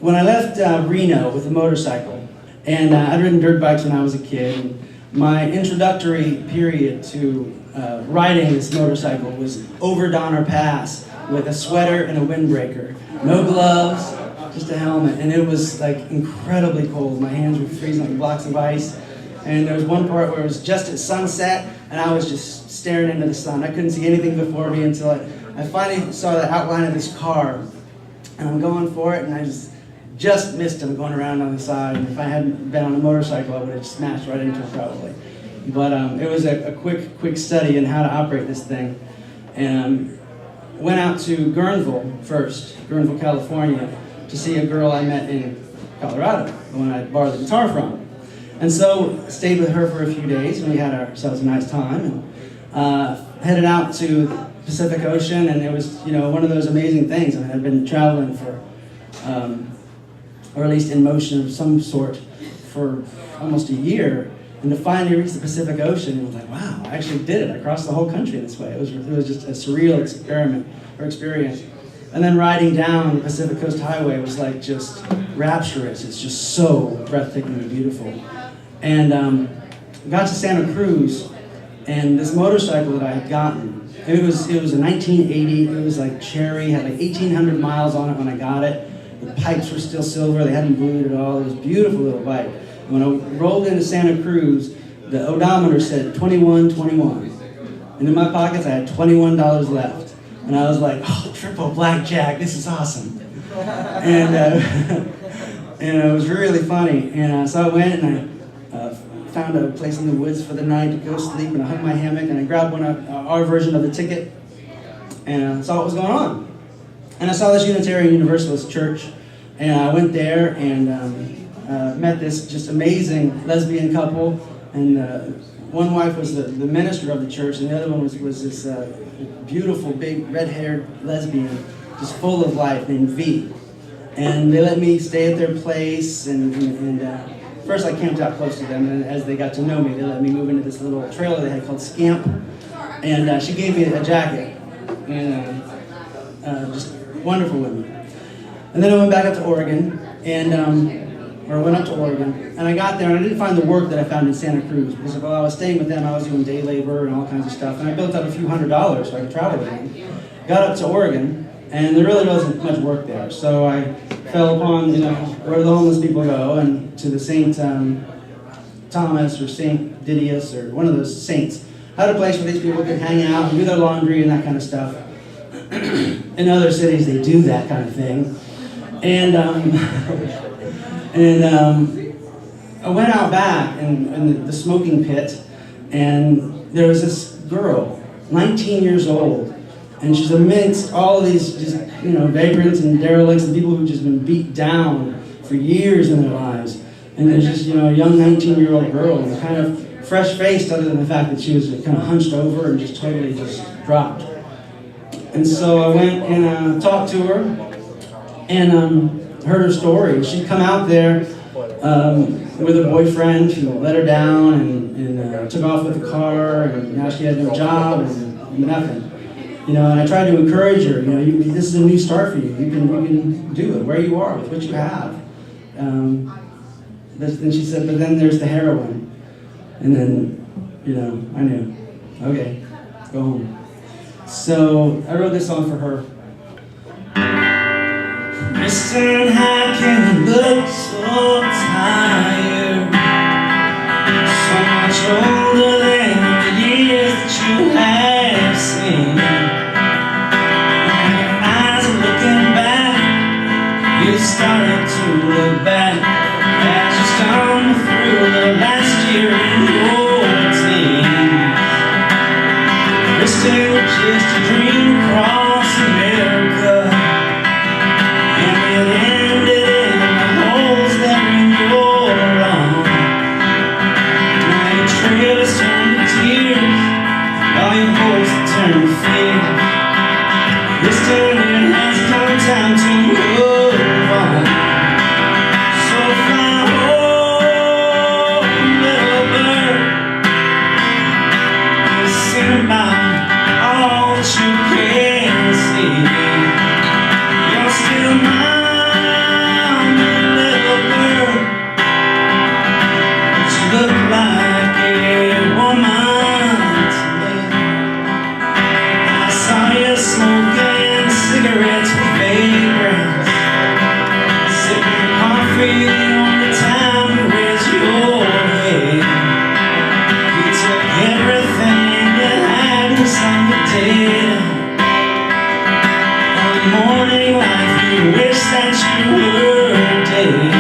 when I left Reno with a motorcycle, and I'd ridden dirt bikes when I was a kid, and my introductory period to riding this motorcycle was over Donner Pass with a sweater and a windbreaker. No gloves, just a helmet, and it was like incredibly cold. My hands were freezing like blocks of ice, and there was one part where it was just at sunset, and I was just staring into the sun. I couldn't see anything before me until I finally saw the outline of this car, and I'm going for it, and I just missed him going around on the side, and if I hadn't been on a motorcycle, I would have smashed right into him probably. But it was a quick study in how to operate this thing, and went out to Guerneville, California, to see a girl I met in Colorado, the one I borrowed the guitar from. And so stayed with her for a few days, and we had ourselves a nice time, and headed out to the Pacific Ocean, and it was, one of those amazing things. I mean, I'd been traveling for, or at least in motion of some sort, for almost a year, and to finally reach the Pacific Ocean, it was like, wow, I actually did it. I crossed the whole country this way. It was just a surreal experience. And then riding down the Pacific Coast Highway was like just rapturous. It's just so breathtakingly beautiful. And got to Santa Cruz, and this motorcycle that I had gotten, it was a 1980. It was like cherry, had like 1,800 miles on it when I got it. The pipes were still silver. They hadn't blued at all. It was a beautiful little bike. When I rolled into Santa Cruz, the odometer said 2121. And in my pockets, I had $21 left. And I was like, oh, triple blackjack, this is awesome. And it was really funny. And so I went and I found a place in the woods for the night to go sleep, and I hung my hammock, and I grabbed our version of the ticket, and saw what was going on. And I saw this Unitarian Universalist church, and I went there and met this just amazing lesbian couple, and one wife was the minister of the church, and the other one was this beautiful, big, red-haired lesbian, just full of life, named V. And they let me stay at their place, and first I camped out close to them, and as they got to know me, they let me move into this little trailer they had called Scamp, and she gave me a jacket, and just wonderful with me. And then I went back up to Oregon, and I got there, and I didn't find the work that I found in Santa Cruz, because while I was staying with them, I was doing day labor and all kinds of stuff, and I built up a few $100s so I could travel with them. Got up to Oregon, and there really wasn't much work there, so I fell upon, where the homeless people go, and to the St. Thomas or St. Didius or one of those saints. Had a place where these people could hang out and do their laundry and that kind of stuff. In other cities, they do that kind of thing. And I went out back in the smoking pit, and there was this girl, 19 years old, and she's amidst all of these vagrants and derelicts and people who've just been beat down for years in their lives. And there's just, a young 19-year-old girl, and kind of fresh-faced, other than the fact that she was kind of hunched over and just totally just dropped. And so I went and talked to her, and heard her story. She'd come out there with her boyfriend who let her down and took off with the car, and now she had no job and nothing. And I tried to encourage her, this is a new start for you. You can do it where you are with what you have. Then she said, but then there's the heroin. And then, I knew, okay, go home. So I wrote this song for her. Listen, how can you look so tired? So much older than the years that you have seen. When your eyes are looking back, you started to look back as you stumble through the last year in your team. It's still just a dream across America, and it ended in the holes that were in your arm. Now your trail has turned to tears, all your hopes have turned to fear. This time it has come time to move on. So fly home, little bird, and sing about all that you can. you were dead.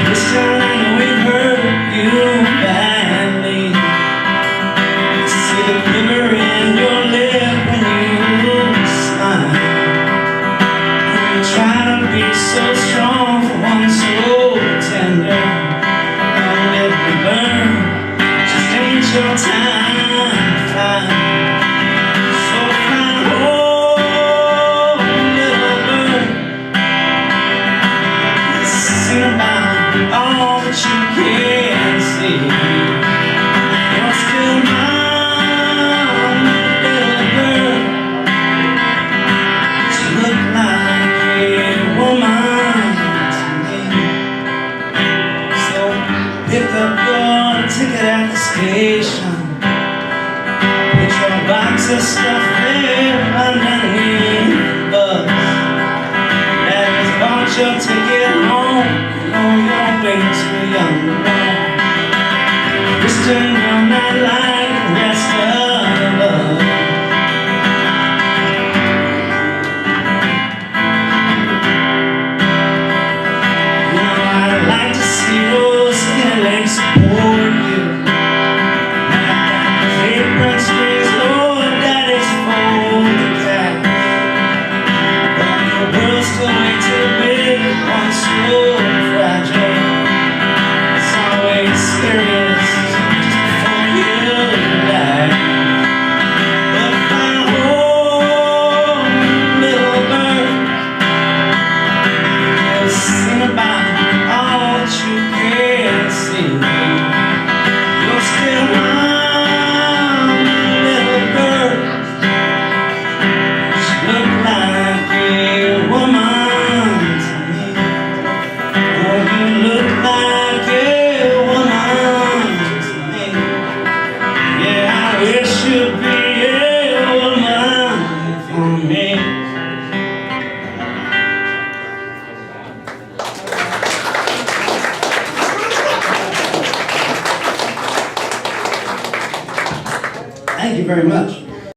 Listen, we've hurt you badly. See the quiver in your lip when you smile. And you try to be so strong for one so tender. Don't let me burn, just ain't your time to find. So find home, little bird. Sing about all that you can see. You're still mine, little bird. You look like a woman to me. So pick up your ticket at the station. Put your box of stuff there underneath the bus. Daddy's bought your ticket home. You know you're way too young to know. Western